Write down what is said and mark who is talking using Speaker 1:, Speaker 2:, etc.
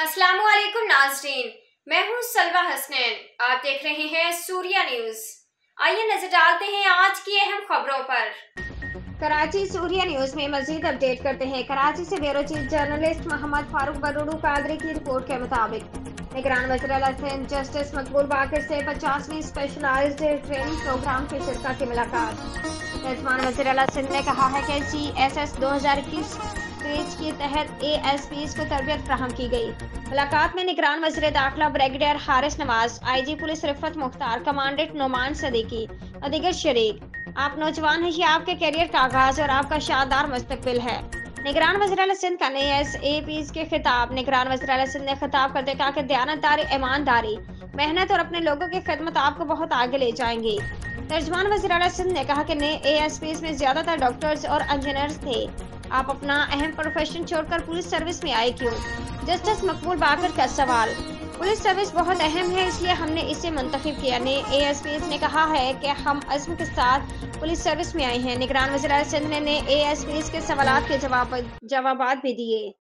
Speaker 1: अस्सलाम वालेकुम नाज़रीन, मैं हूँ सलवा हसनैन। आप देख रहे हैं सूर्या न्यूज़। आइए नजर डालते हैं आज की अहम खबरों पर। कराची सूर्या न्यूज़ में मजीद अपडेट करते हैं। कराची से bureau chief journalist Mohammad Farooq बरूडू कादरी की रिपोर्ट के मुताबिक निगरान वज़ीर-ए-आला जस्टिस मकबूल बाकर से 50वीं स्पेशलाइज्ड ट्रेनिंग प्रोग्राम की शिरकत की मुलाकात। मेजबान वज़ीर-ए-आला सिंध ने कहा है कि CSS 2021 पेज के तहत ASPs को तरबियत फराहम की गई। मुलाकात में निगरान वज़ीर दाखिला brigadier Haris Nawaz, IG police Rifat Mukhtar, commandant Noman Siddiqui और दीगर शरीक। आप नौजवान हैं, ये आपके करियर का आगाज और आपका शानदार मुस्तकबिल है। निगरान वज़ीर-ए-आला सिंध का नए ASPs के खिताब। निगरान वज़ीर-ए-आला सिंध ने खिताब करते कहा कि दयानतदारी, ईमानदारी, मेहनत और अपने लोगों की खिदमत आपको बहुत आगे ले जाएंगी। तर्जुमान वज़ीर-ए-आला सिंध ने कहा कि नए ASPs में ज्यादातर डॉक्टर्स और इंजीनियर्स थे। आप अपना अहम प्रोफेशन छोड़कर पुलिस सर्विस में आए क्यों? जस्टिस मकबूल बाकर का सवाल। पुलिस सर्विस बहुत अहम है, इसलिए हमने इसे मुंतखब किया। नए ASPs ने कहा है कि हम अज़्म के साथ पुलिस सर्विस में आए हैं। निगरान वज़ीर-ए-आला सिंध ने नए ASPs के सवालात के जवाबात भी दिए।